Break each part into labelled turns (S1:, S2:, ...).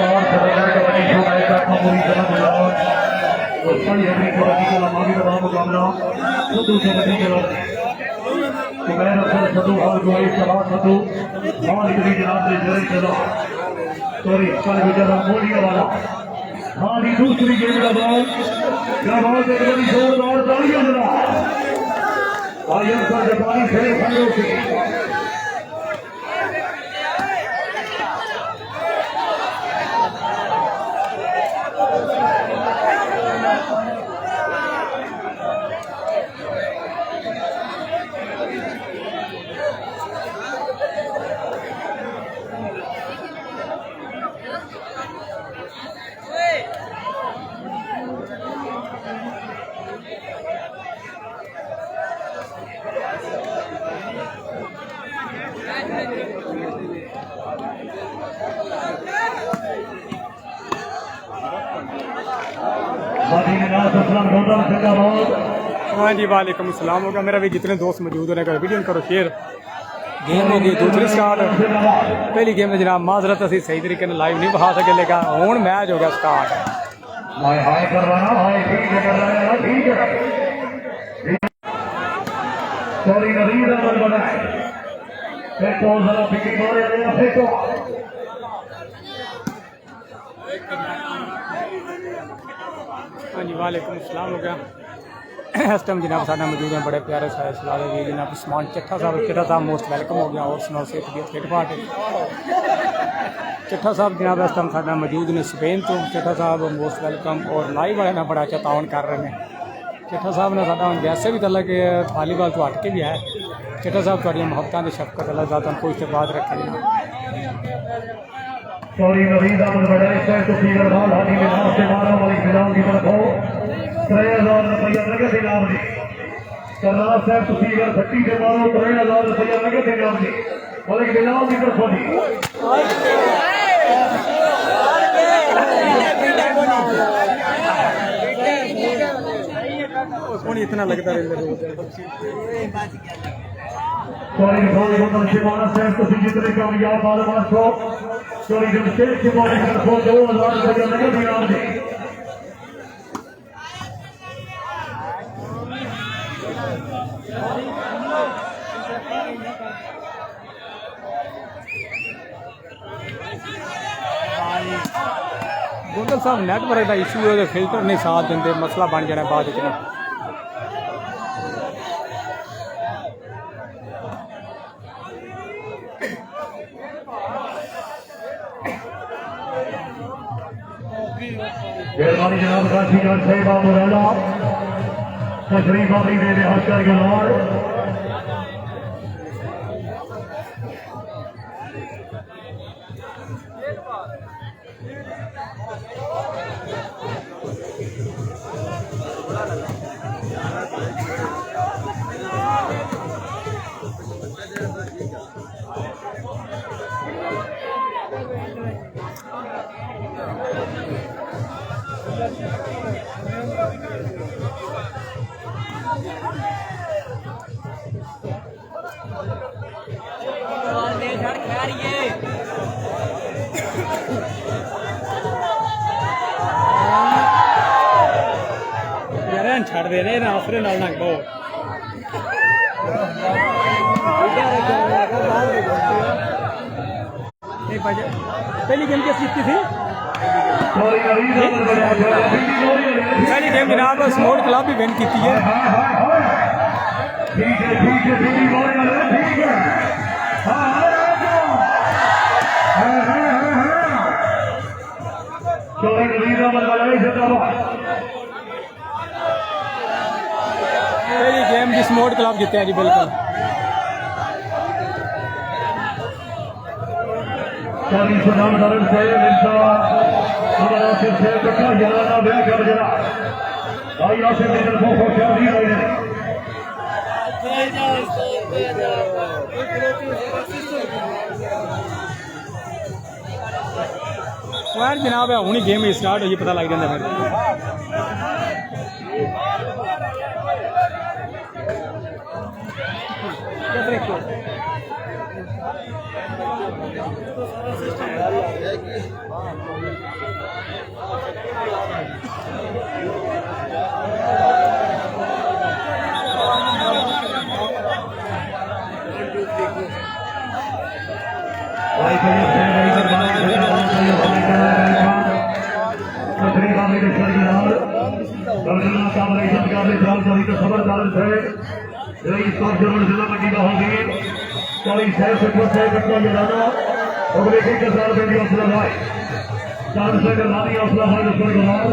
S1: और खतरनाक कबड्डी शो का एक पूरी तरह से और बड़ी हमारी कबड्डी का लंबी दबाव मुकाबला सदू कबड्डी का कुबैर अफसर सदू और गोई सभा सदू मालिक भी जनाब से जरे चला सॉरी कल गुजरा मोलिया वाला हमारी दूसरी गेम का बॉल क्या बॉल से कबड्डी जोरदार तालियां बजा आयन का जापानी खेल खंडों से
S2: हाँ जी वालेकुम अस्सलाम होगा मेरा भी जितने दोस्त मौजूद होने का वीडियो करो शेयर गेम होगी दूसरी स्टार्ट पहली गेम में जनाब माजरत असी सही तरीके से लाइव नहीं बहा सके लेकिन हूँ मैच हो गया स्टार्ट हाँ जी वालेकुम अस्सलाम हो गया इस टाइम जनाब साढ़ा मौजूद हैं बड़े प्यारे सारे सलाह भी जनाब उस्मान चिट्ठा साहब मोस्ट वेलकम हो गया और सुनाओ सेहत दी फिट फाट चिट्ठा साहब जनाब इस टाइम साढ़ा मौजूद ने स्पेन तो चिट्ठा साहब मोस्ट वेलकम और लाइव वाले ना बड़ा अच्छा ताउन कर रहे हैं चिट्ठा साहब ने साढ़ा वैसे भी तला कि वॉलीबॉल तो हट के भी है चिट्ठा साहब थोड़ी मुहब्बत की शफकत अल्लाह ज़ाता कोई इस्तेबाद रखे जनाब
S1: सॉरी नवीद अहमद बड़ा इस टाइम तो फीवर बॉल हाथी में नाम से मारा वाली बिलाल की तरफ हो 3000 रुपया नगद इनाम जी करनाल साहब तो फीवर 30 से मारो 3000 रुपया नगद इनाम जी वाली बिलाल की तरफ हो जी
S2: इतना लगता है
S1: सॉरी रिफॉर्म बोतल शिवाना साहब तो जितने कामयाब बालबाज को सॉरी जमशेद की बॉडी की तरफ 2000 रुपया नगद इनाम जी
S2: गोंदल साहब नैट पर इशू है फिल्टर नहीं साथ देंगे मसला बन जाना बाद में
S1: मेहरबानी जनाब काशी जान साहिब मुरादा तशरीफ आवरी दे रहे हस्कर गलवार
S2: छड़ दे रहे आसरे नाल ना बहुत पहली गेम कैसी थी पहली गेम जनाब स्मोर्ट क्लब भी विन की है पहली गेम जिस मोड क्लब जीते हैं जी बिल्कुल जनाब है हूँ गेम स्टार्ट हुई पता लग जाता है
S1: जिला मंडी का होगी 40 है 50 घंटा जलाना और देखिए के साथ बेटी हौसला भाई 4 से करवानी हौसला भाई दुश्मन के बाद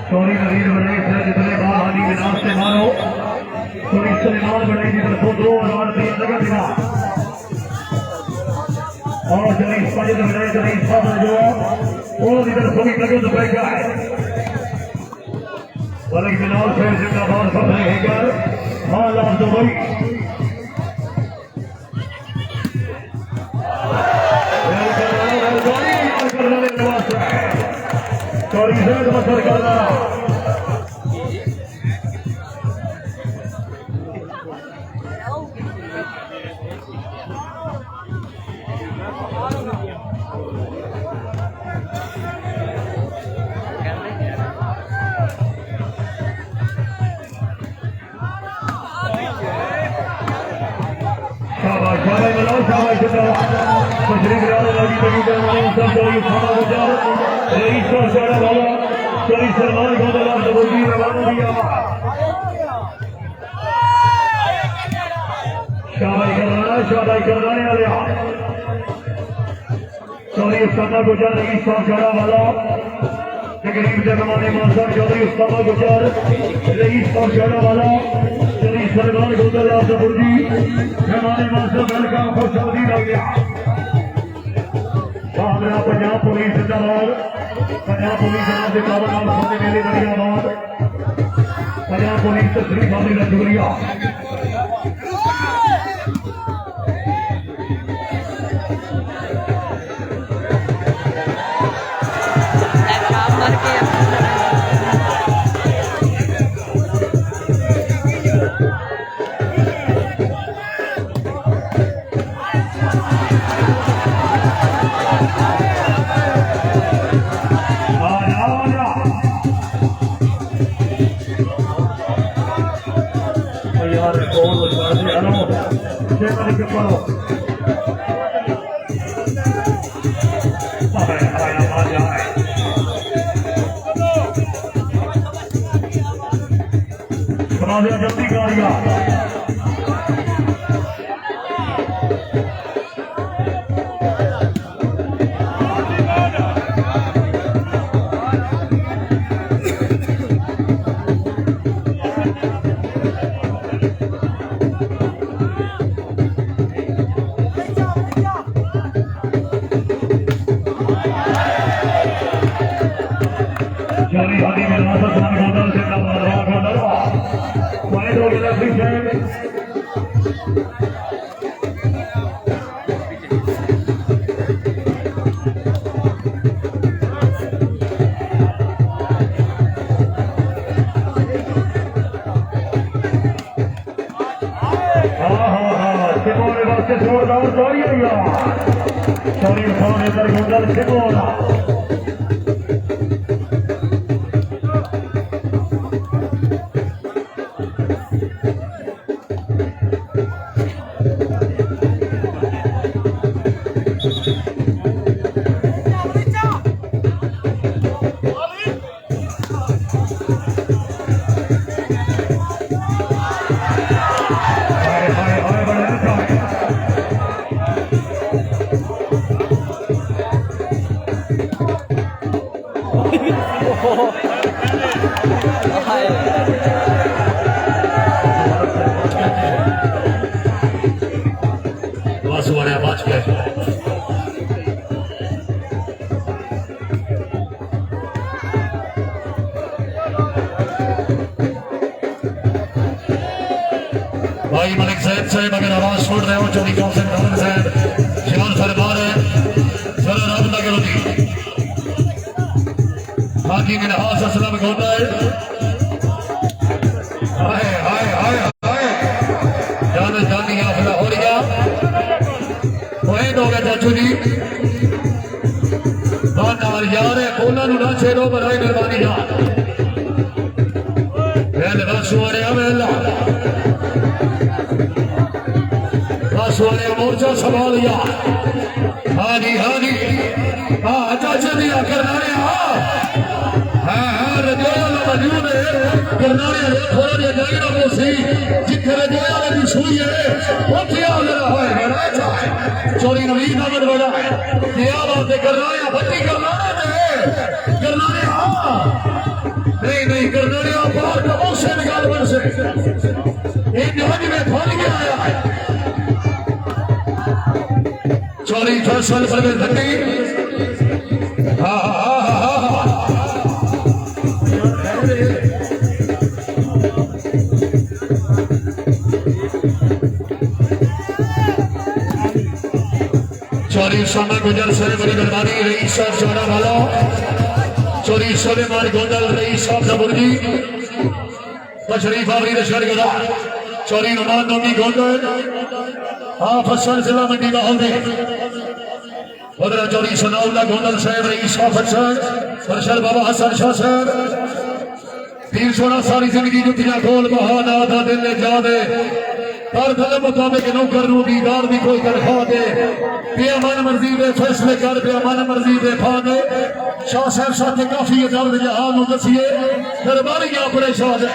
S1: सोनी नवीन बने से जितने बार आदि विनाश से मारो सोनी सलेमान बने की तरफ 2000 रुपये नगद दिया और जलीस पाजिद बने जलीस पाजिद जो वो इधर सोनी नगद रुपये का है बल्कि विनाश से जिंदाबाद सब रहेगा हाल आप दुबई सॉरी सर मसर करना शाबाश मछली गिराने वाली बड़ी करवाने सब कोई खाना गुजार रईस का सारा वाला कोई सलमान गोदला दबोगी रवाना दिया शाबाश करवाने वाले सॉरी उस्तामा गुजार रईस का सारा वाला गरीब जगमाने मानसा चौधरी उस्तामा गुजार रईस का सारा वाला चौधरी सलमान गोदला दबोगी जमाने मानसा का खुशहाली लग गया पंजाब पुलिस जिंदाबाद पंजाब पुलिस जनाब के काबल सामने मेले बढ़िया बात पंजाब पुलिस तस्वीर सामने का शुक्रिया जल्दी गाड़िया चली हाथी में जोरदार दौड़ी सॉरी उठाने पर गुंडल सिकोड़ा बस वाले बच गए। भाई मलिक साहब साहब अगर आवाज सुन रहे हो चौधरी कौशल धवन साहब शिवान सरदार है जरा राम ना करो जी हाथी के नहास असलम होता है हाय हाय हाय हाय जान जानी आफला हो लिया वही हो गया चाचू जी नाल यार है कोना नु ना छेड़ो बराई मेहरबानी यार वेल रसवारे अवेला रसवारे मोर्चा संभाल यार हाँ जी हाँ चाचा जी करना रे हाँ रजोया मौजूद है करना रे थोड़ा जिहा जाई ना मोसी जिथे रजोया दी सुई है उत्थे आ जरा होए बड़ा चोरी नवीन अहमद बड़ा ये बात करना रे बच्ची करना रे हाँ नहीं करना रे बाहर का मोसे निकाल बन से एक जहाज में फल गया आया है चोरी फसल पर धनी हाँ चोरी समय गुजर से बड़ी बर्बादी रही साहब चौड़ा वाला चोरी सोने मार गोंदल रही साहब नबुर्गी बशरीफ आवरी दशहर गदा चोरी नुमान नोमी गोंदल हाँ फसल जिला मंडी लाहौर उधर चोरी सनाउल्ला गोंदल साहब रही साहब फसल सरशल बाबा हसन शाह साहब 316 सारी जिंदगी जुतियां खोल बहाना था दिल ने जा दे पर तलब मुताबिक नौकर नु दीदार भी कोई तनख्वाह दे बेअमन मर्जी दे फैसले कर बेअमन मर्जी दे फा दे शाह साहब साथ काफी अदालत जहां नु दसिए दरबारी अपने शाह दे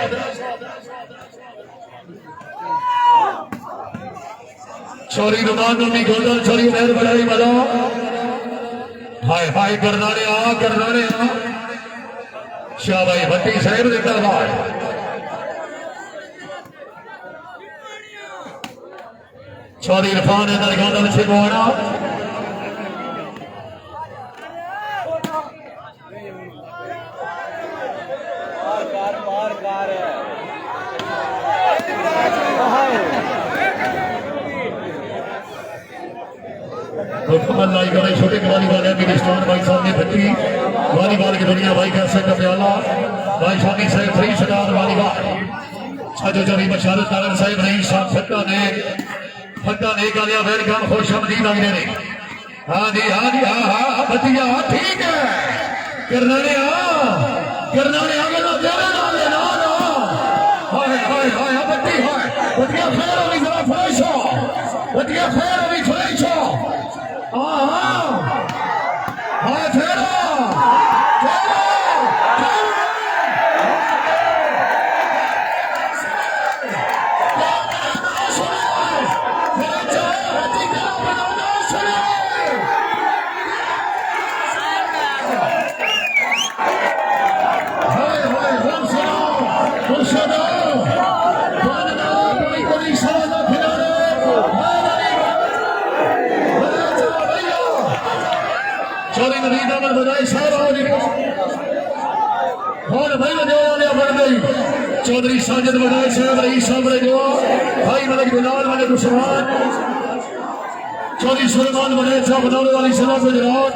S1: चोरी नुमान नोमी गोंदल चोरी मेहर बड़ाई मलो हाय हाय करना रे आ शाह भाई भट्टी साहब दे दरबार चौधरी इरफान है गोंदल से बोना छोटे वॉलीबॉल है मिनिस्टर भाई साहब ने बच्ची वॉलीबॉल की दुनिया भाई कैसे का प्याला भाई शादी साहब फ्री सदार वॉलीबॉल छजो चौधरी बशारत तारन साहब रही साहब फट्टा ने गालिया वेलकम खुश आमदीद आ गए हाँ जी हाँ बतिया ठीक है करना रे गला तेरे नाल ना हाय बत्ती हाय बतिया फेर अभी जरा फ्रेश हो बतिया फेर अभी फ्रेश हो हाँ फेर चोरी नवीन अमल बजाई चौधरी साजिद बजाई साहब रईस साहब भाई मलिक बिलाल मलिक उस्मान चौधरी सुलेमान बजाई साहब बनौले वाली सभा गुजरात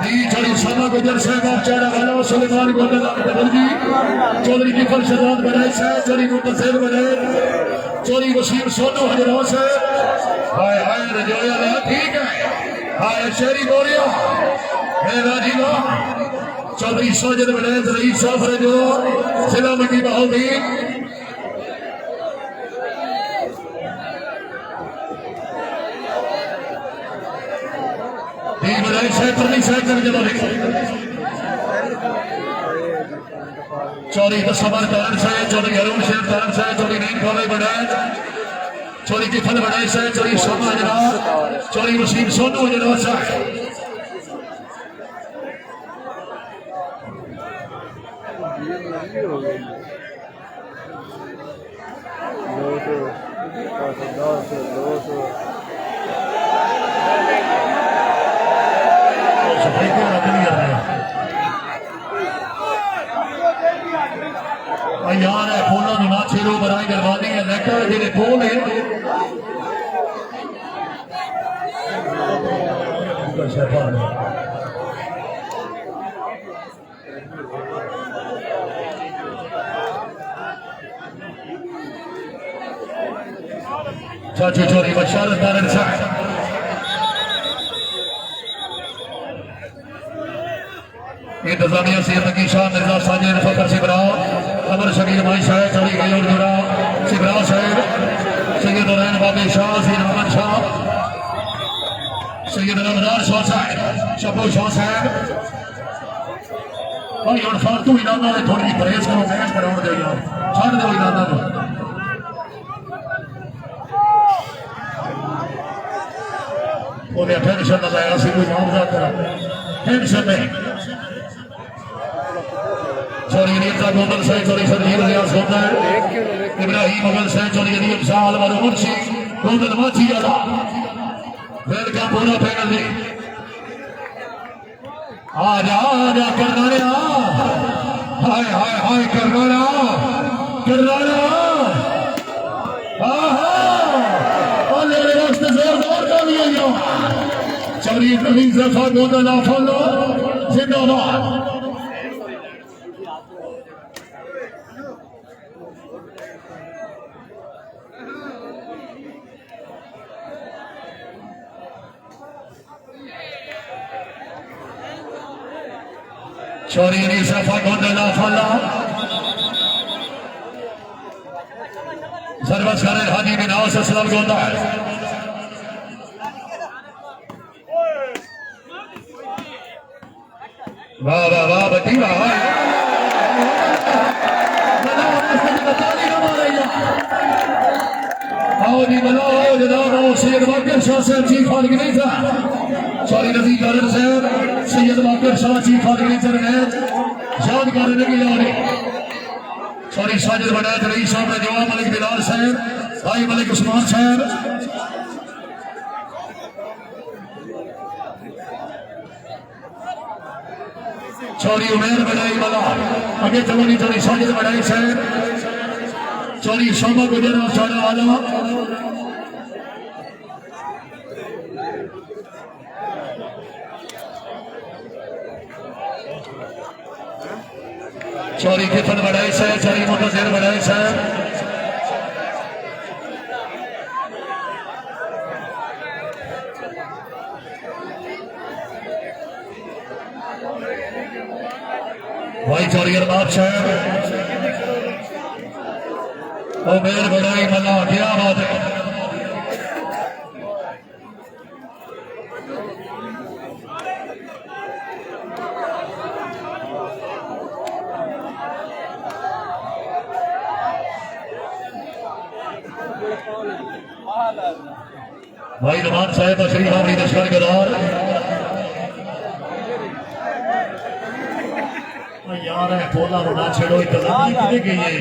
S1: चौधरी सामा गुजर साहब आप चारा वाला सुलेमान गोंदल जी चौधरी किफल शहजाद बजाई साहब चौधरी मुंतसिर बजाई चौधरी वसीम सोनू हजरा साहब हाय रजोया ने ठीक है हाय शेरी बोलिया है राजीवा चौधरी साजिद बजाई रईस साहब रजो जिला मंडी बहाउद्दीन चौधरी दसवर तारण साहब चौधरी हरून शेख तारण साहब चौधरी नीम कॉलेज बढ़ाए चौधरी किफल बढ़ाए साहब चौधरी सोमा जनाब चौधरी वसीम सोनू जनाब साहब यार है फूलों को ना छेड़ो बराई दरवाजे है लेकर जेरे फूल है चाची चोरी बशारत दारन साहब इंतजामिया सैयद की शाह मिर्जा साजिद फखर सिबराव अमर शकील भाई शाह चौड़ी गई और जुड़ा सिबराव साहब सैयद नैन बाबे शाह सैयद अहमद शाह सैयद रमजान शाह साहब शब्बू शाह साहब भाई और फालतू इनामा ने थोड़ी परहेज करो मैच कराउण दे यार छड़ दो इनामा को उन्हें टेंशन न लाया सी कोई मुआवजा करा टेंशन नहीं चोरी नीता गोमल से चोरी सरजील रियाज होता है इब्राहिम मुगल से चोरी अदीब साल वाले मुंशी गोमल माची वाला फिर क्या पूरा पैनल दे आजा करनाया हाय हाय हाय करनाया चोरी नवीन जफा गोदल फॉलो जिंदाबाद चोरी सफा गोदला फला सर्वस करे हाजी बिन आस असलम गोदा वाह वाह वाह बटी वाह आओ जी बोलो जनाब आओ सैयद वाकिर शाह साहब चीफ ऑर्गेनाइजर सॉरी नजीर गार्डन साहब सैयद वाकिर शाह चीफ ऑर्गेनाइजर है याद करने की लोड़ सॉरी साजिद बनायत रईस साहब ने जवाब मलिक बिलाल साहब भाई मलिक उस्मान साहब चौरी उमेर बनाई वाला आगे चलो नहीं चौरी साजिद बनाई साहब चौरी शोभा गुजर चाड़ा वाला चौरी किफन बढ़ाई से चौरी मुतज़िर बढ़ाई से भाई चौरी अरबाब साहब उमेर बढ़ाई मल्ला क्या बात है भाई रमान साहब तशरीफ आवरी लश्कर के दौर यार है पोला बना छेड़ो इंतजामी कितने गई है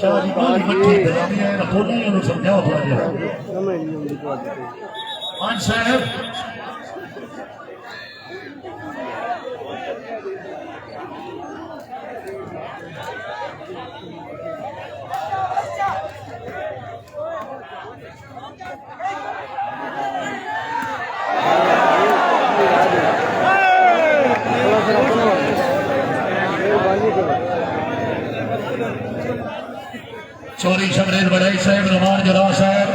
S1: शाहजी बाली मट्टी इंतजामी है ना पोला ने समझाओ थोड़ा जा मान साहब चोरी शमरेज बड़ाई साहब रमान जरा साहब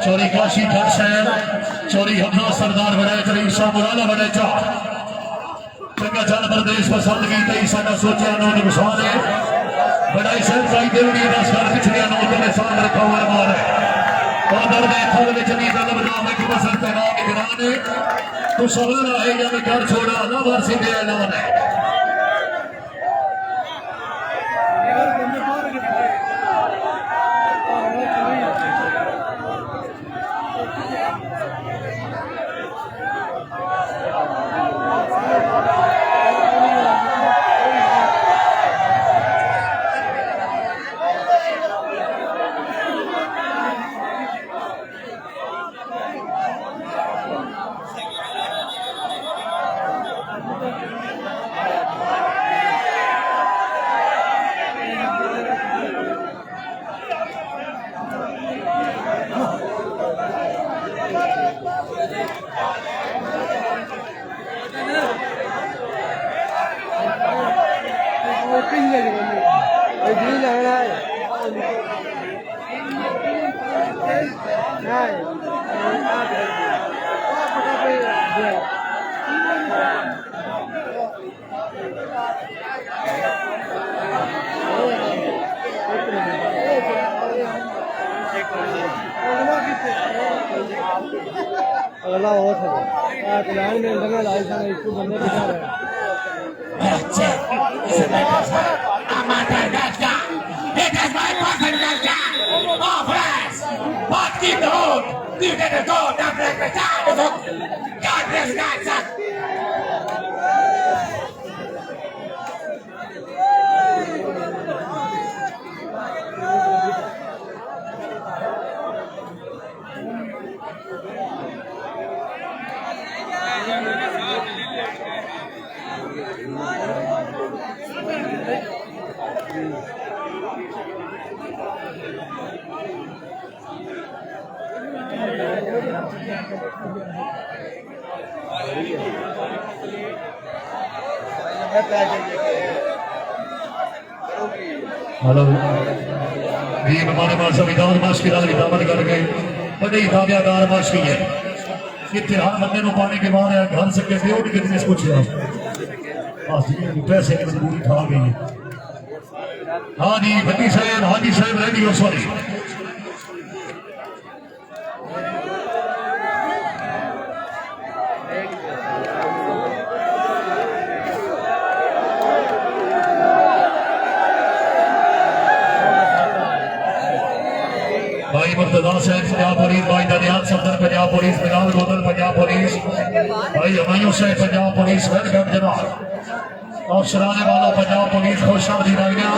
S1: चोरी काशी भट्ट साहब चोरी हमजा सरदार बड़ाई तरीक शाह मुराला बड़ाई चा चंगा चल प्रदेश पसंद की तई साडा सोचा नो नुकसान है बड़ाई साहब भाई देवड़ी दस कर पिछले नो तेरे सामने रखा हुआ मार है और दर्द फल में चली तलब नाम की पसंद का नाम निगरान है तो सवाल है या मैं घर छोड़ा ना वारसी दे ऐलान है
S3: अगला हो सके प्लान में इंटरनल लाइसेंस इसको बंदे बिठा रहे
S1: हेलो ये हमारे पास संविधान मार्च की दावत कर गए बड़े ही कामयाब मार्च की है इतिहास बंदे को पाने के बाद घर से कैसे उठ के बिजनेस कुछ पैसे की मजबूरी खा गई है हाँ जी भट्टी साहब हाजी साहब रेडी हो सॉरी भाई मुर्तजा साहब पंजाब पुलिस भाई दनियाल सफदर पंजाब पुलिस बिलाल गोदल पंजाब पुलिस भाई हमायूं साहब पंजाब पुलिस वेलकम जनाब और सराने वाला पंजाब पुलिस खुश आमदीद आईना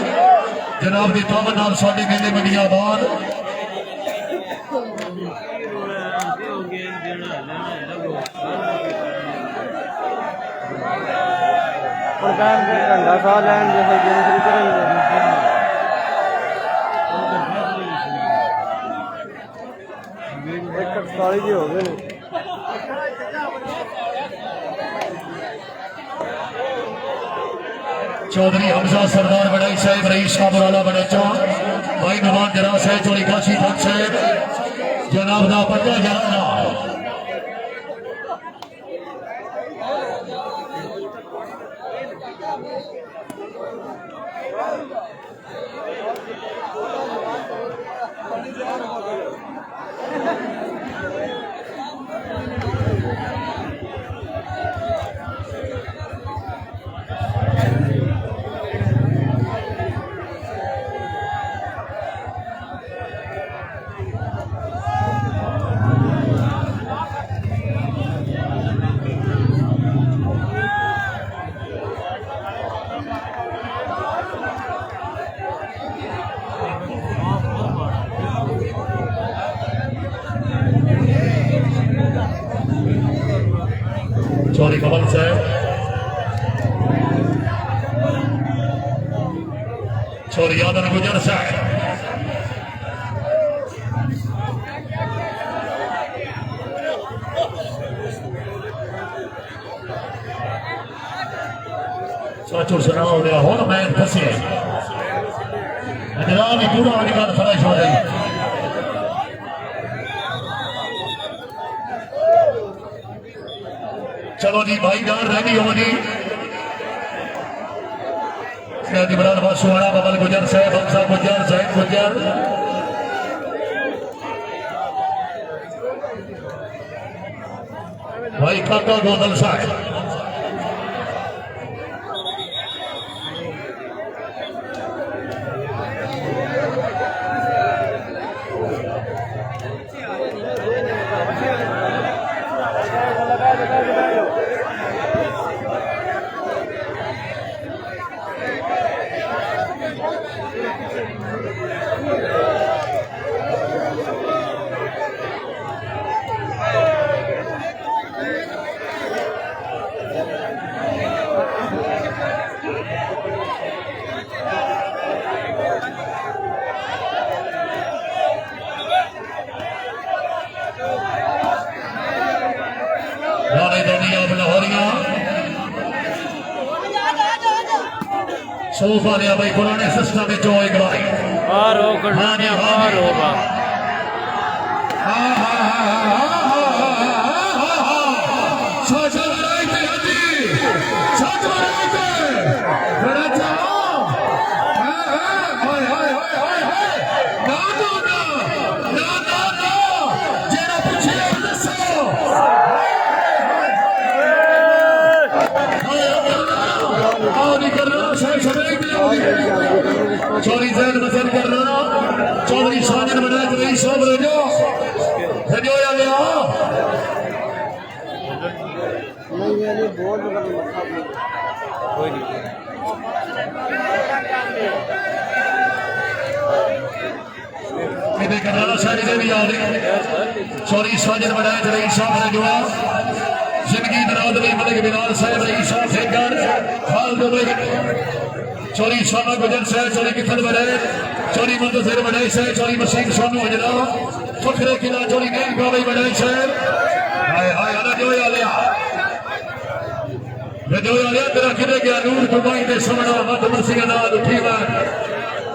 S1: जनाब की तब नाल साडे मेले मंडिया बाद
S3: घंटा सा लैन जैसे गेम शुरू करेंगे साड़ी जी हो गए
S1: चौधरी हमजा सरदार बड़ाई साहब रईस साहब वाला बड़े चौक भाई नवाज जरा साहब चोरी काशी भक्त साहब जनाब दा पता जाना चौधरी कमल साहब चौधरी यादव गुजर साहब चाचू सुना हो गया हो मैं फंसे जनाब पूरा अधिकार फ्रेश हो जाए चलो जी भाई जान रेडी हो जी इमरान बासुआड़ा बबल गुजर साहब हमसा गुजर साहब गुजर भाई काका गोदल साहब रानी दुनिया लाहौरिया सोफा लिया भाई पुराने सिस्टम में जो एक भाई चौधरी जैद मसद कर रहा चौधरी साजन बना रही सब रजो रजो या गया
S3: नहीं ये बहुत बड़ा मक्खा कोई नहीं
S1: किधर कर रहा सारी से भी याद चौधरी साजन बना रही सब रजो जिंदगी दराज में मलिक बिलाल साहब रही साहब सेकर खाल दो चौरी सोना गुजर से चौरी किथन बने चौरी मुंतजिर बनाई से चौरी मसीह सोनू हजरा फखरे किला चौरी नेल गावई बनाई से हाय हाय अरे जो यालिया तेरा किदे गया नूर दुबई दे समना मत मसीह नाद उठी वन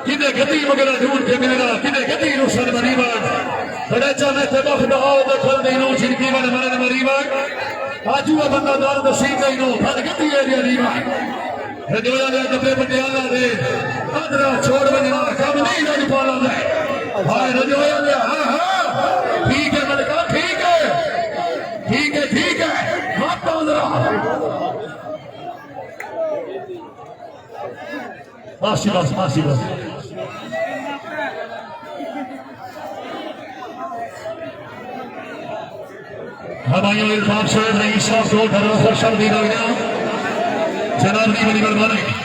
S1: किदे गति मगर ढूंढ के मिलना किदे गति रुसन मरीवन बड़े चाहे ते बख दहाओ दे खल दे नो जिनकी वन मरन मरीवन आजू बंदा दार नसीब दे नो फल गति एरिया रीवन रजोया ने डब्बे पटियाला दे आदरा छोड़ बजना कम नहीं रज पाला दे हाय रजोया ने हां हां ठीक है मलका ठीक है हाथ तो जरा मासी बस हमारे इल्फाम साहब रईस साहब को घरों से शर्म दी गई जनाब की बड़ी मेहरबानी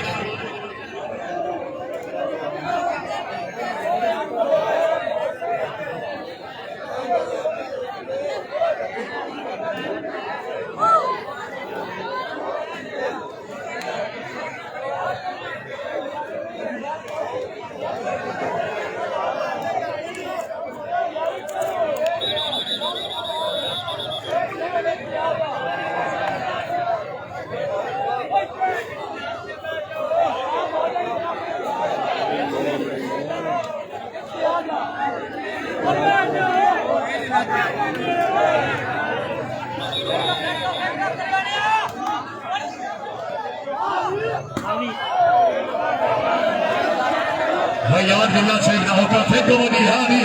S1: याद मिलना चाहिए ना होता फिर तो वो हानी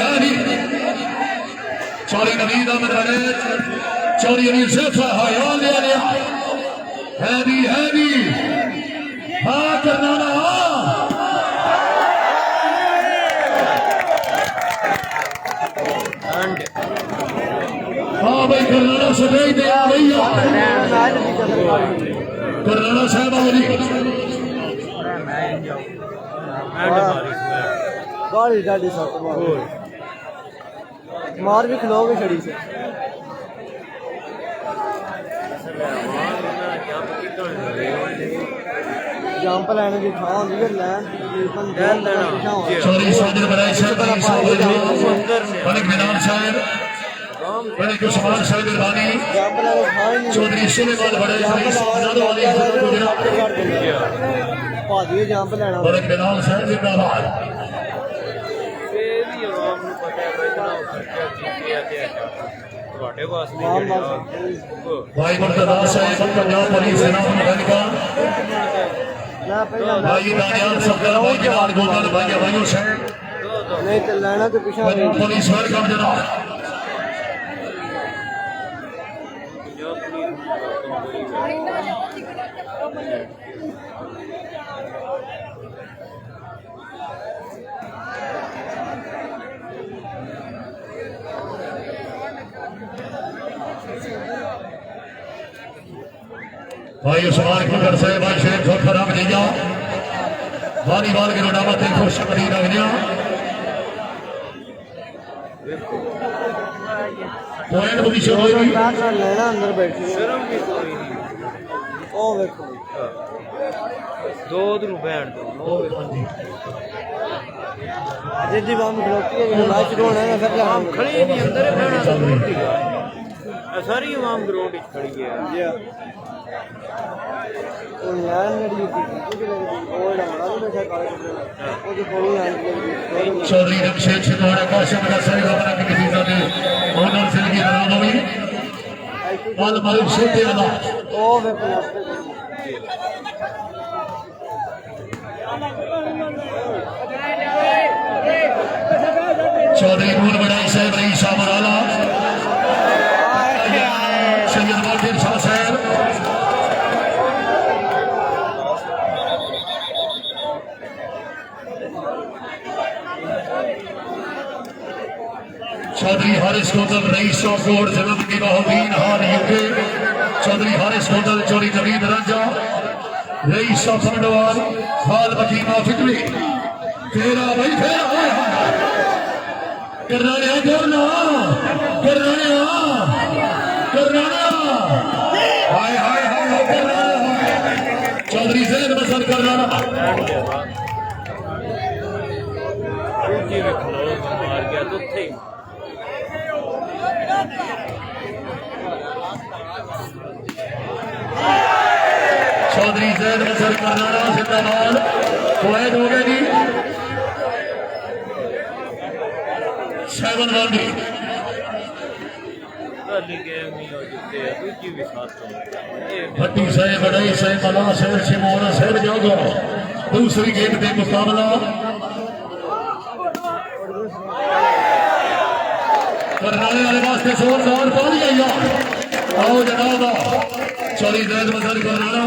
S1: चौरी नवीद अहमद रनेत चौरी अमीर शेखा हयाल ले लिया हैवी हाँ करना ना हाँ भाई करना से भेज दे भैया करना साहब आवरी
S3: गाड़ी डाडी साथ मार भी खिलोगे छड़ी से जंप लेने की थां होंदी है लैन
S1: चौरी साजन बनाए साहब मलिक बिलाल साहब बड़े कुशवाल साहब मेहरबानी चौधरी सुलेमान बड़े
S3: भाजी जंप लेना
S1: मलिक बिलाल साहब जिंदाबाद भाई मुर्तजा साहब पंजाब पुलिस सेना का भाई दानियाल सफदर भाई जवान गोपाल भाइयों साहब
S3: नहीं तो लेना तो पीछे
S1: पुलिस वेलकम जनाब भाई उस्मान कुकर साहब भाई शेख खोखर राम जीजा वालीबाल के रोडावत खुश करी रखना पॉइंट पोजीशन होगी
S3: लेना अंदर बैठी शर्म भी कोई नहीं ओ देखो दो दिन बैठ दो अजय जी बाम खलोती है मैच रोना है फिर हम खड़ी नहीं अंदर बैठना सारी आवाम ग्राउंड खड़ी है
S1: चौधरी रमशेद छिंदवाड़ा काशिम का सही खबर की नतीजा ने मोहन सिंह की बराबरी माल मालिक छोटे वाला चौधरी नूर बड़ाई साहब रईस साहब मराला सैयद वाकिर शाह साहब चौधरी हारिस कोतल रईस ऑफ गोड जन्म की बहादीन हाल यूके चौधरी हारिस कोतल चोरी नवीद राजा रईस ऑफ फंडवाल हाल मकीमा फिक्री तेरा भाई फेरा करना करना हाय हाय हाय करना चौधरी जैद मसल करना
S3: मार गया तो थे
S1: चौधरी जैद मसल करना जिंदाबाद फौज हो गए जी 7 बाउंड्री भट्टी साहब बड़ाई साहब मला साहब शिमोरा साहब जाओ दूसरी गेम पे मुकाबला करनाले वाले वास्ते जोरदार पानी आई आओ जनाब चौधरी जैद मसल करना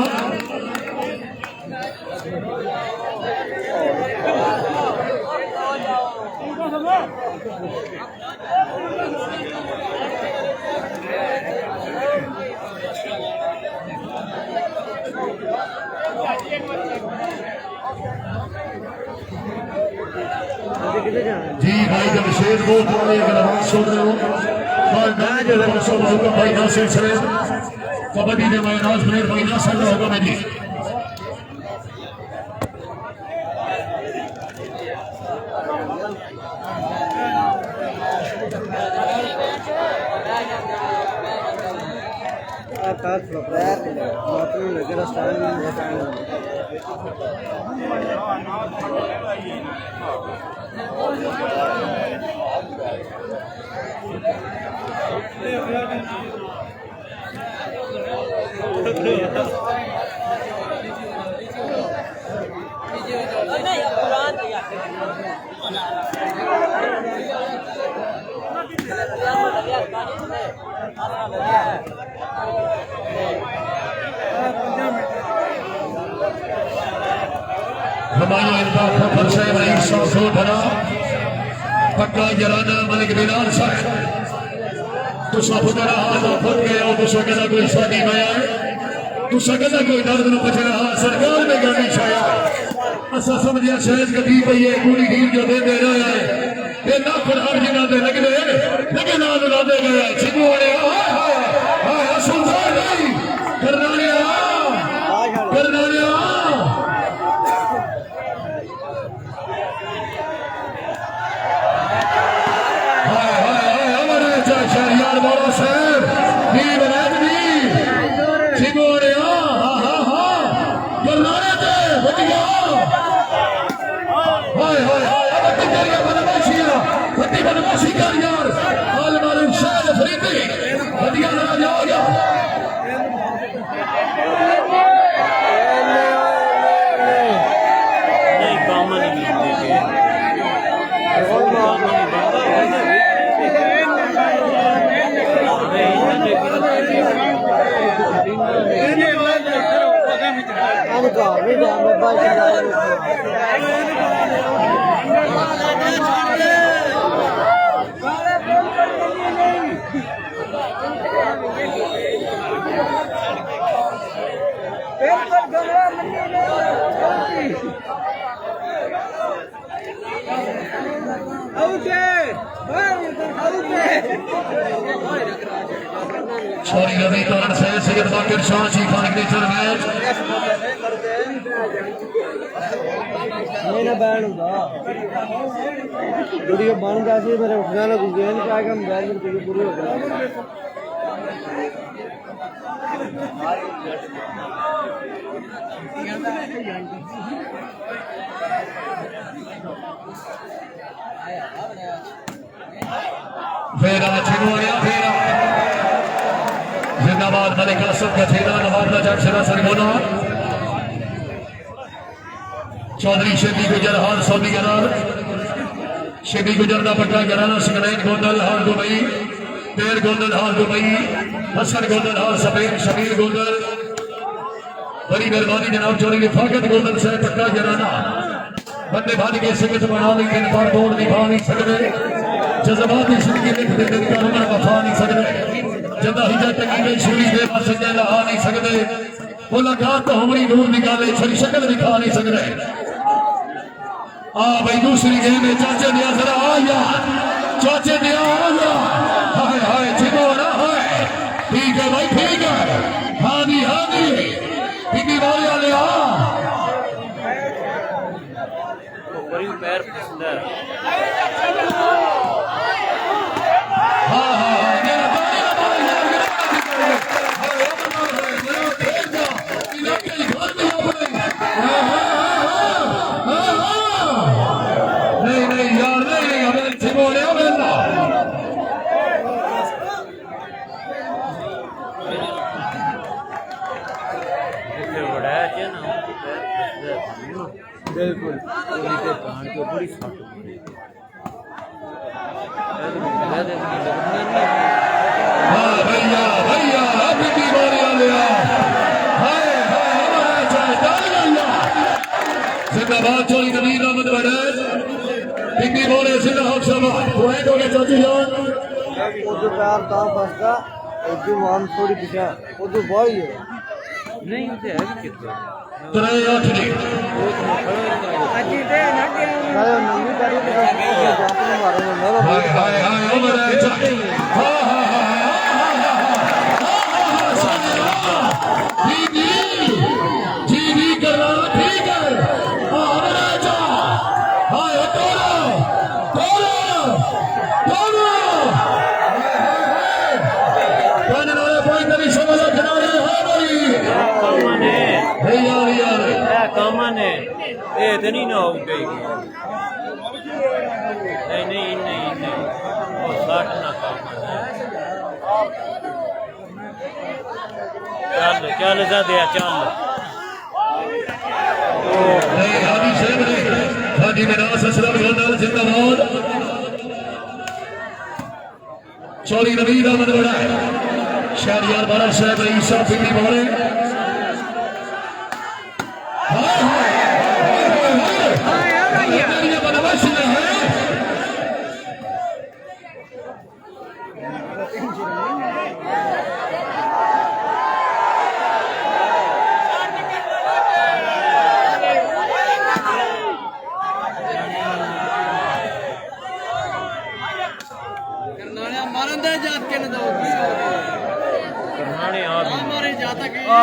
S1: जी भाई जब शेर बोल रहे अगर आवाज सुन रहे हो भाई नासिर सरेद कबड्डी में मैदान प्लेयर भाई नासिर होगा मैं जी हमारे खबर से रईस सौ भरा पक्का जराना मलिक बिलाल साहब तुसा फुटरा हाथ फुट गए हो तुसा कहना कोई शादी में आए तुसा कहना कोई दर्द न बचना सरकार में गाड़ी छाया असा समझिया शायद गड्डी पई है पूरी टीम जो दे रहा है ये ना फरहाद जिन्हां दे लगदे लेकिन नाल लादे गए छिगोड़े हाय हाय हाय सुल्तान नहीं करनालिया शहरियार वाला शहर नी बनादनी छिगोड़े करनाले ते बढ़िया हाय हाय हाय बत्ती करिया बदमाशी कर यार माल मालूम शहर फरीदी बढ़िया ना जाओ यार
S3: नहीं काम नहीं देते Sorry, Ravi Karan says Sayyid Bakir Shah, Chief Organizer match.
S4: नहीं ना बैन होगा वीडियो बन गया सी मेरे उठना ना गुजर नहीं पाएगा मोबाइल में पूरी हो गया
S1: फेरा छिनो गया फेरा जिंदाबाद मलिक असद का छेदा नवाबला जट सिरा सरगोना चौधरी शेबी गुजर हाल सऊदी अरब शेबी गुजर का पट्टा घराना सिगरैन गोंदल हाल दुबई पेर गोंदल हाल दुबई हसन गोंदल हाल स्पेन शबीर गोंदल बड़ी मेहरबानी जनाब चौधरी लिफाकत गोंदल से पट्टा घराना बंदे भाली के सिगत बना ली के नफार बोल निभा नहीं सकते जज्बात जिंदगी लिख दे दिन का उम्र वफा नहीं सकते जदा हिजा टंगी में छुरी दे सजा लहा नहीं सकते मुलाकात तो हमारी दूर निकाले छरी शक्ल दिखा नहीं सकते आ भाई दूसरी गेम में चाचे दिया जरा आ यार चाचे दिया आ यार हाय हाय चिनो ना हाय ठीक है भाई ठीक है हाँ जी बीबी वाले आ
S3: बड़ी पैर फिसला
S1: नहीं यार नहीं हमें बोले
S3: बिल्कुल बड़ी
S1: हाँ भैया भैया अभी भी बोले जिंदाबाद चोरी नवीन अहमद बड़ैच बिक्री बोले जिंदाबाद समाज पॉइंट हो गया चाची जान
S4: उधर पैर कहाँ फंसता उधर वहाँ थोड़ी पीछा उधर बॉय है
S3: नहीं उसे है कितना
S1: तरह आठ नहीं
S4: अरे नंदी करी तो जाते हैं मारे में मेरा
S1: हाय हाय हाय ओ बड़ैच हाँ हाँ जी करना ठीक है हाँ बड़ैच हाय
S3: इतनी ना हो गई नहीं वो 60 ना चल जा दिया चल
S1: हाजी साहब ने हाजी मिराज असलम गोंदल जिंदाबाद चौधरी नवीन अहमद बड़ैच शहरियार बारा साहब ईसा फिक्री बोले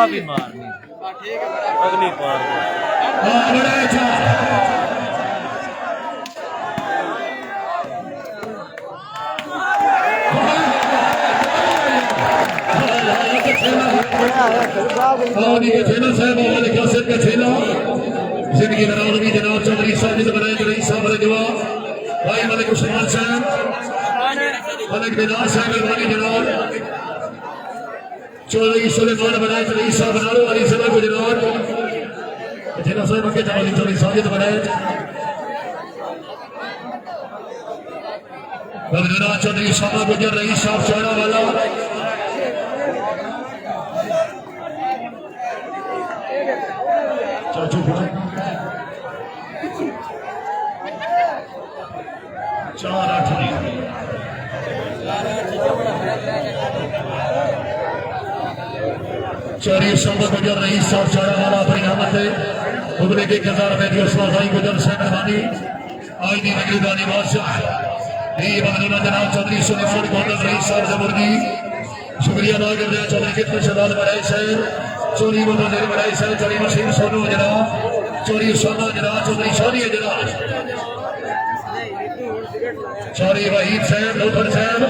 S3: भी मारनी अगली बार
S1: जिंदगी नराजगी जनाब चौधरी साजिद बड़ैच रईस साहब दुआ भाई मलिक उस्मान साहब मलिक बिलाल साहब मेहरबानी जनाब चौधरी सुलेमान बड़ैच रईस साहब नारो अली जिला गुजरात जिला साहब के जवानी चौधरी साजिद बड़ैच बबलूनाथ चौधरी शामा गुजर रईस साहब चौड़ा वाला चाचू चार आठ चौरी संबत गुजर रईस साहब चौड़ा वाला अपनी नामत है उगले के 1000 रुपए की उसमा भाई गुजर से मेहरबानी आज दी नगरीदानी बादशाह बबलूना जनाब चौधरी सुलेमान गोंदल रईस साहब जबरदी शुक्रिया अदा कर रहे हैं चौधरी कितने शदाद बड़ैच साहब चोरी वजीर बड़ैच साहब चौधरी मशीन सोनू जनाब चौधरी उसामा जनाब चौधरी शादी जनाब चौधरी वहीद साहब लोथर साहब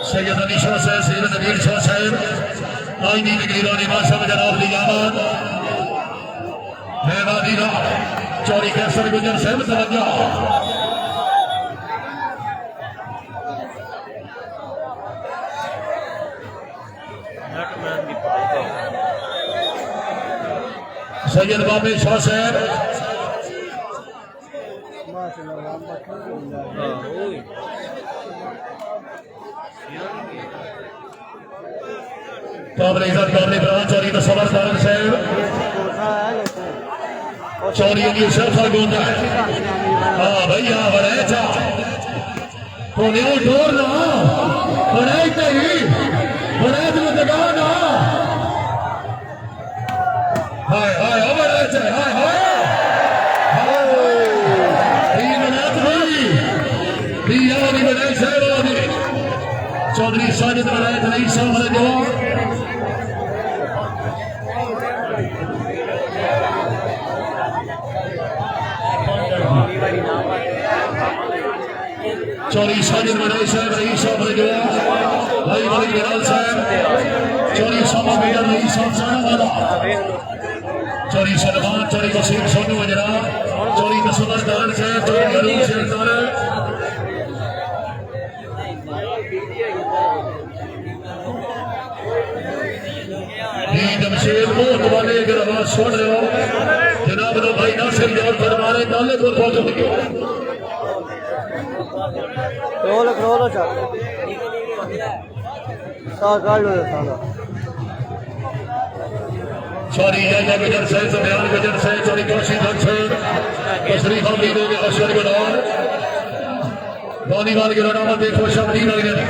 S1: सैयद अली शाह साहब, सैयद नबील शाह साहब, आईनी तकरीरान इमाम साहब जनाब लियामत मेवादीरा चौरी कैसर गुजर साहब तवज्जो। सैयद बाबे शाह साहब, काबिल इज्जत काबिल इकराम चौरी तसव्वुर साहब, चौरी अली शरफा गोंदा। हाँ भैया बड़े चा कोने डोर ना बड़े कहीं बड़े दिल जगा ना। हाय हाय बड़े चा हाय हाय चौधरी साजिद बनाए थे नहीं साहब जवाब चौरी साजिद बनाए साहब रईस साहब जवाब भाई मलिक बिलाल साहब चौरी साहब बेटा रईस साहब सारा वाला चौरी सलमान चौरी वसीम सोनू वजरा चौरी तसव्वुर दान साहब चौरी हरून शेरदार जमशेद बहुत वाले अगर आवाज सुन रहे हो जनाब नो भाई नासिर यार फरमाने नाले को पहुंचो
S4: रोलो चाल सा गाड़ लो साला
S1: सॉरी या गजर से बयान गजर से चोरी कोशी धन से तशरीफ हमदी ने अशर बनार धोनीवाल के नाम देखो शब्दी लग गए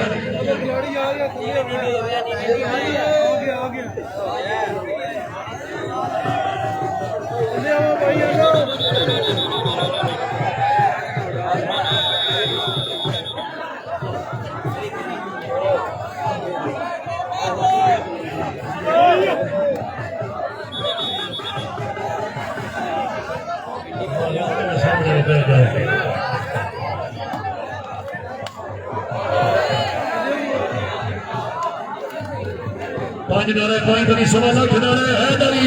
S1: पांच नारे पॉइंट नहीं समझा किनारे है दरी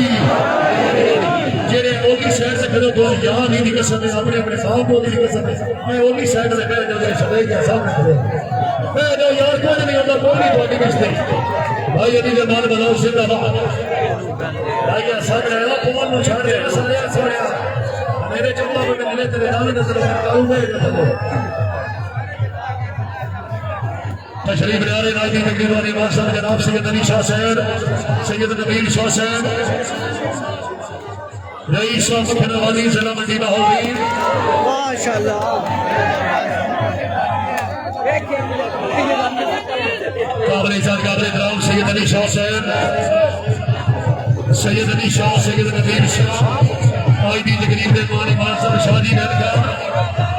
S1: जेरे ओली साइड से खड़े दो यार नहीं निकल सकते अपने अपने साहब को नहीं निकल सकते मैं ओली साइड से बैठ जाऊंगा सदै के सामने खड़े मैं जो यार कोई नहीं होता कोई नहीं थोड़ी बिस्ते भाई अली के मान बनाओ जिंदाबाद भाई ये सामने है कौन नु छाड़ रहे सारे सोया मेरे चंदा में मिले तेरे नाम नजर आऊंगा तशरीफ ले आ रहे नाज़रीन तकरीबान इमाम साहब जनाब सैयद अली शाह साहब सैयद नबील शाह साहब रईस साहब खनवानी जिला मंडी लाहौर
S4: माशाल्लाह
S1: काबिल इज्जत काबिल इकराम सैयद अली शाह साहब सैयद अली शाह सैयद नबील शाह आज की तकरीब के मान इमाम साहब शादी करके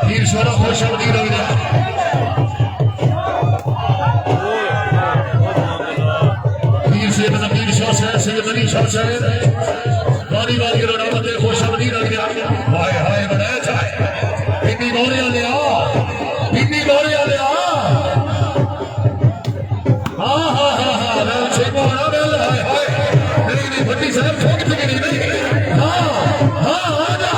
S1: तीर सोना खुश आमदीद हो गया सैयद नबील शाह साहब सैयद अली शाह साहब गाड़ी वाली के नाम पे खुश आमदीद हो गया हाय हाय बड़ा चाय इतनी बोरियां ले आ इतनी बोरियां ले आ हां हां हां हां मैं छेको बड़ा बेल हाय हाय नहीं भट्टी साहब ठोक ठोक नहीं हां हां आजा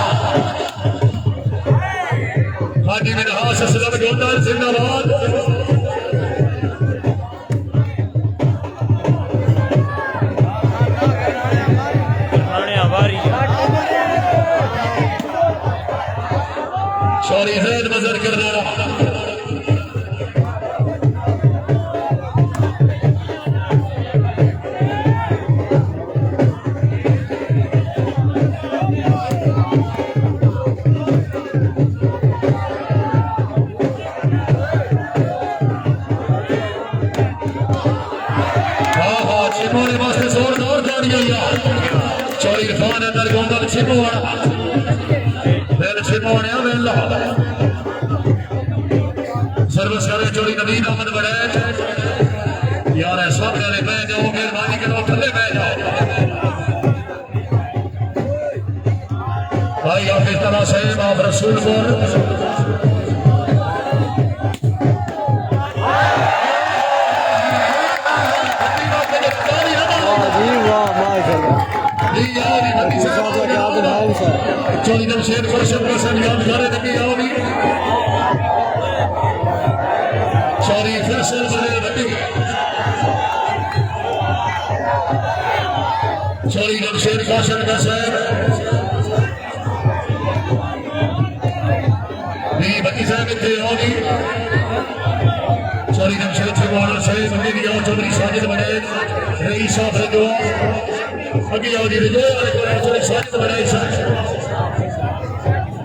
S1: हाजी में हां सलाम गोंदाल जिंदाबाद शौरी जैद मजर करना छिमोड़ा वेल छिमोड़िया वेल सर्विस करे चोरी नवीन अहमद बड़े यार ऐसा पहले बह जाओ मेहरबानी करो थले बह जाओ भाई आप इस तरह से आप रसूलपुर चोरी जब शेर याद करे आओगी चोरी फैसल बने रखी चोरी जब शेर कौशल का सर बनी साहब इतने आओगी चोरी जब शेर छिवाड़ा से बने भी आओ चौधरी साजिद बने रही साहब है जो अभी आओ जी जो चौधरी साजिद बने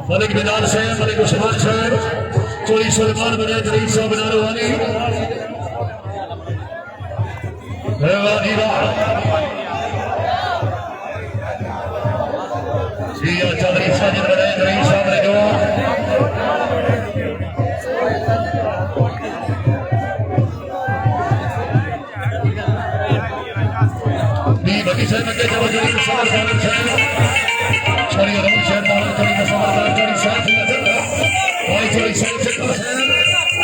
S1: मलिक बिलाल साहब मलिक उस्मान साहब चोरी सलमान बने जरीफ साहब बना रवानी चौधरी साजिद बने जरीफ साहब ने जो बड़ी साहब के जबरदस्ती सवाल साहब छोरी रमन साहब मारा छोरी का सवाल छोरी साहब भाई छोरी साहब से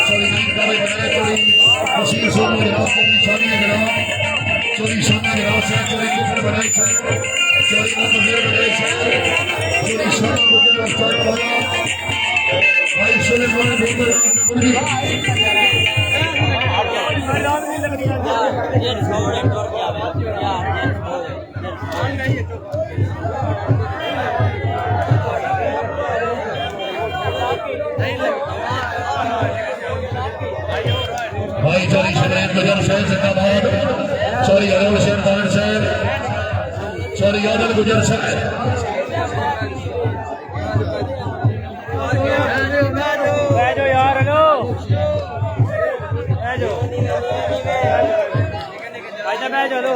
S1: छोरी नींद का भाई बनाए छोरी वसील सोनू के रास्ते में शादी में गया छोरी सोनू के रास्ते छोरी किधर बनाई छोरी को मुझे बनाई छोरी सोनू को जो रास्ता वाला भाई सुलेमान भीतर भाई चोरी शबरीन गुजर साहब जिंदाबाद चोरी अरुण शेर खान साहब चोरी यादव गुजर साहब यार मैं चलो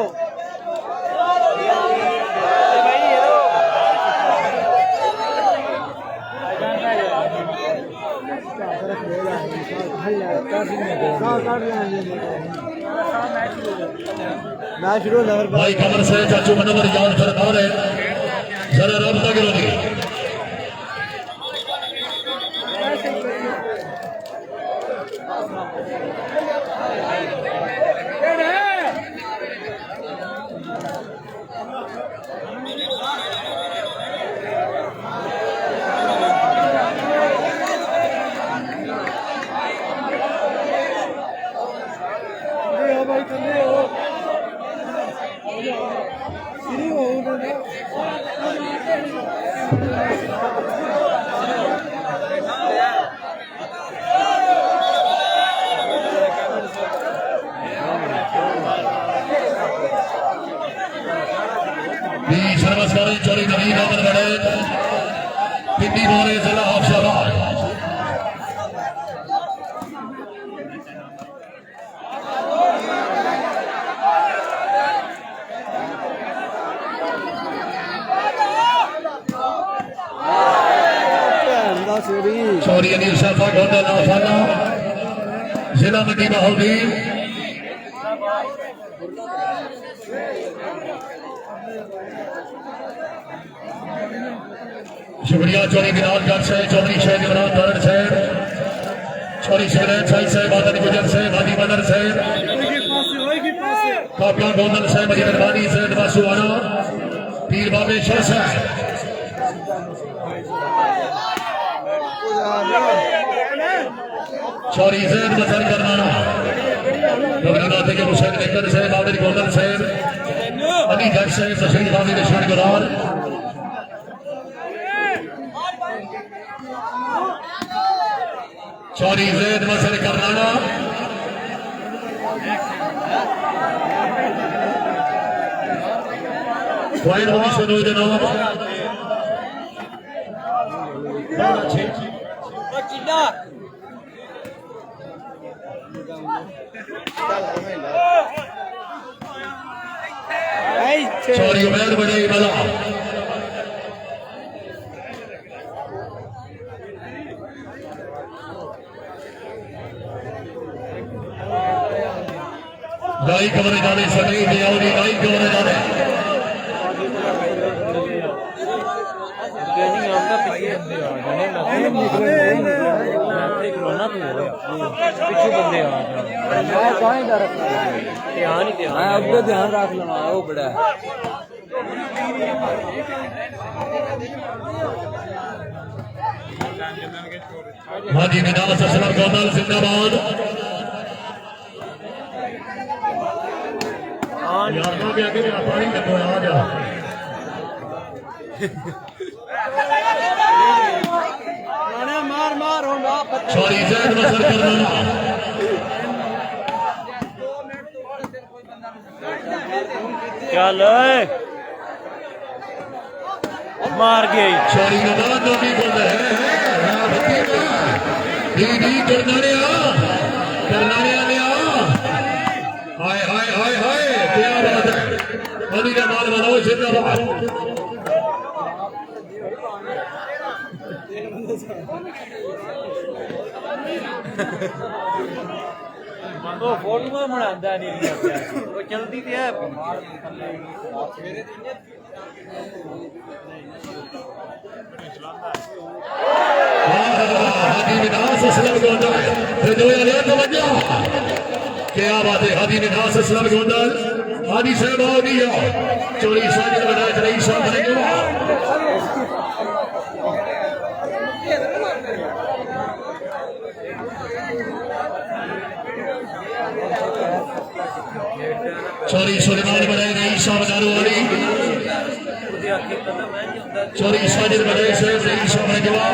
S1: भाई खबर से चाचू मनोवर याद सरकार है जरा रब्ता करोगे चोरी नवीन अहमद बड़े पिंडी मोरे जिला हाफिजाबाद चोरी अनिल शाफा ढोंडा नाफाना जिला मंडी बहाउद्दीन शुक्रिया चोरी बिलाल जट साहब चौधरी शहद इमरान दरड़ साहब चोरी शहरैन साहिब साहब आदन गुजर साहब हाजी बदर साहब कापियां गोंदल साहब अजी मेहरबानी साहब वासुआना पीर बाबे शाह साहब चोरी जैद बसर करनाना रघुनाथ के हुसैन नेकर साहब आदन गोंदल साहब अली जट साहब तशरीफ आमिर शहर गुरार चोरी जैद मसल करनाना पॉइंट होगी सुनो जनाब चोरी उमेद बजाई बला लाइक कवरेज आने सही नहीं आओगी लाइक कवरेज आने
S3: गेजिंग आपका पीछे पिछू बंदे ध्यान रख लो वो बड़ा
S1: हाजी मिनाल ससलाम गोदाल जिंदाबाद यार तो भी आगे मेरा पानी का कोई आ जा
S4: मार मार होगा
S1: सॉरी जैद बसर करना
S3: चल मार गई
S1: सॉरी मैदान तो भी बोल रहे हैं दी करनाने आ हाय हाय हाय हाय क्या बात है मनी का माल बनाओ जिंदाबाद
S3: वो फोटो बनाता नहीं वो चलती थी है
S1: क्या बात है हादी निधास असलम गोंदल हादी साहब आ गया चोरी साजिद बनाए रही साहब बनेगा चोरी सुलेमान बनाए रही साहब नारू वाली चोरी साजिद बनाए साहब रही साहब बनेगा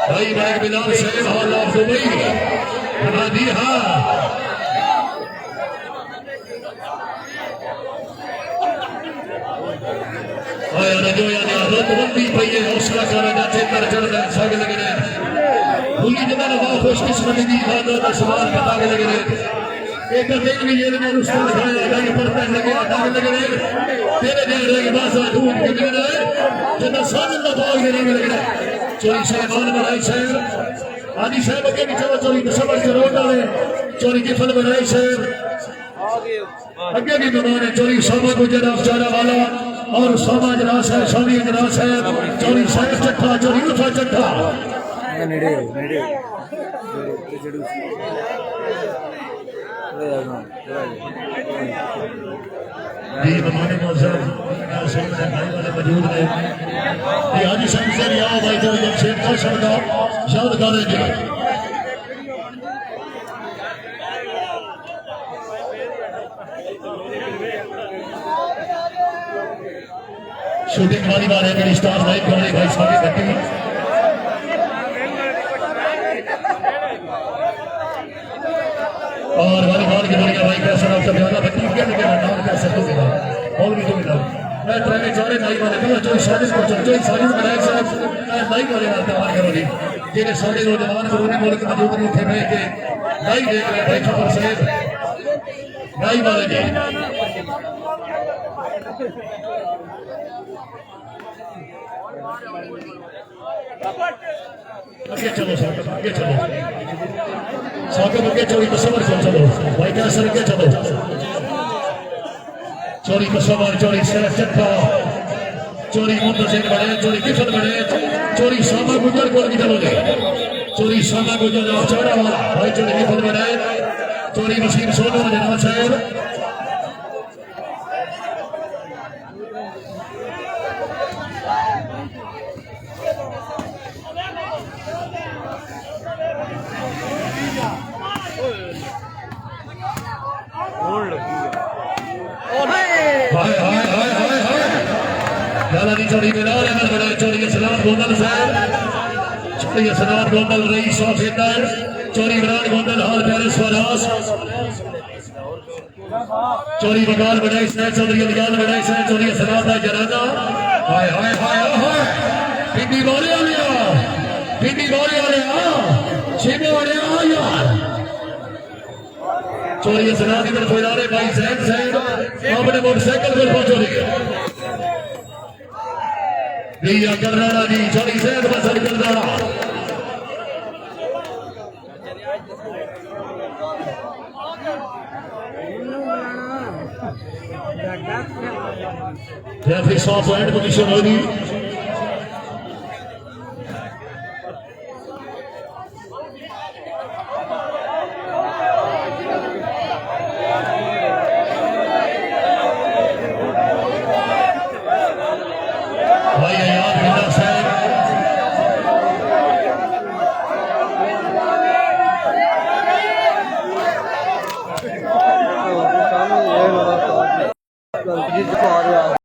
S1: भाई भाई बिलाल साहब हवाला दुबई बना दी हाँ जो यानी रुतबंदी पई है हौसला कर जाते कर चढ़ सागे लगे ने भूली जमाना बहुत खुशकिस्मती दी खादा दा सवाल पता के लगे ने एक देख लीजिए ने उस्ताद खाया गाय पर पैर लगे दाग लगे ने तेरे देख रहे के बासा ढूंढ के लगे ने जना सामने दा बाग ने लगे ने चोरी से मान बनाई शहर आदि साहब के भी चलो चोरी समझ के रोड डाले चोरी की फल बनाई शहर अगे भी बनाने चोरी सामा गुजरा चारा वाला और सामा जरास है स्वामी जरास है चोरी साहब चट्ठा चोरी उठा चट्ठा
S3: नेड़े
S1: जी बनाने का अवसर वाले मौजूद है ये आदि साहब से आओ भाई तो जब शेर का शब्द शब्द करेंगे शूटिंग वाली बात है मेरी स्टार लाइव करने भाई साहब घटी और वालीबॉल की बढ़िया भाई कैसा नाम सब ज्यादा बच्ची क्या लगे नाम कैसे दूंगा बॉल भी दूंगा मैं ट्रेने चारे नाई वाले का जो साजिश को जो साजिश बनाए साहब नाई वाले का तैयार करो जी जिन्हें सारे नौजवान कोरोना मुल्क मौजूद नहीं थे मैं के नाई देख रहे भाई खबर से नाई वाले जी आगे चलो साहब आगे चलो साहब आगे चोरी कस्टमर चलो भाई क्या सर के चलो चोरी कस्टमर चोरी सर चट्टा चोरी मुंतजिर बने चोरी किफत बने चोरी सामा गुजर को भी चलो चोरी सामा गुजर चारा वाला भाई चोरी किफत बने चोरी वसीम सोनू जनाब साहब चोरी मिलाल अहमद बड़ा चोरी सलाम गोंदल साहब चोरी सलाम गोंदल रईस ऑफिसर चोरी इमरान गोंदल हाल प्यारे स्वराज चोरी बगाल बढ़ाई से चौधरी अलियाल बढ़ाई से चोरी सलाम का जनाजा हाय हाय हाय हाय पिंडी वाले आ छेमे वाले आ यार चोरी सलाम की तरफ जा रहे भाई जैन साहब अपने मोटरसाइकिल पर पहुंचो दिया करना जी चोरी सेहत बसर करना रेफरी 100 पॉइंट पोजीशन होगी। भाई याद बिल्ला साहब
S4: सामने ये लगा तो